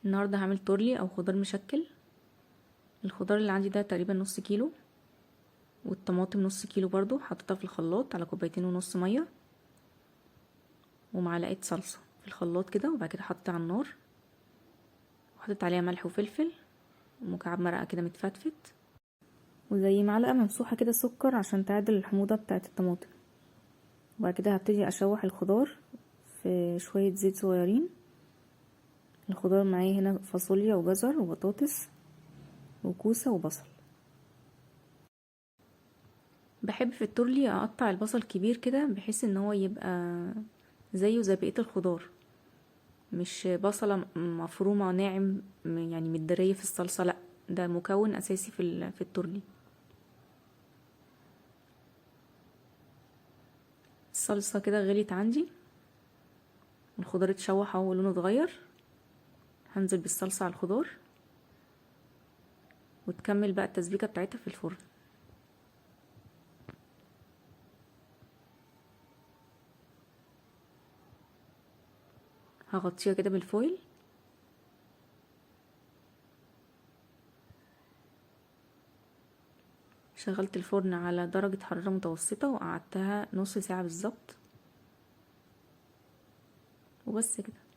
النهاردة هعمل تورلي او خضار مشكل. الخضار اللي عندي ده تقريبا نص كيلو، والطماطم نص كيلو برضو حطيتها في الخلاط على كوبايتين ونص مية، ومعلقة صلصة في الخلاط كده، وبعد كده حطيتها على النار وحطيت عليها ملح وفلفل ومكعب مرقة كده متفتفت، وزي معلقة ممسوحة كده سكر عشان تعدل الحموضة بتاعة الطماطم. وبعد كده هبتدي اشوح الخضار في شوية زيت صغيرين. الخضار معايا هنا فاصوليا وجزر وبطاطس وكوسة وبصل. بحب في التورلي اقطع البصل كبير كده بحيث ان هو يبقى زيه زي بقية الخضار، مش بصلة مفرومة ناعم يعني متدرية في الصلصة، لا، ده مكون اساسي في التورلي. الصلصة كده غليت عندي، الخضار اتشوح اهو ولونه اتغير. هنزل بالصلصة على الخضار وتكمل بقى التسبيكة بتاعتها في الفرن. هغطيها كده بالفويل. شغلت الفرن على درجة حرارة متوسطة وقعدتها نص ساعة بالظبط، وبس كده.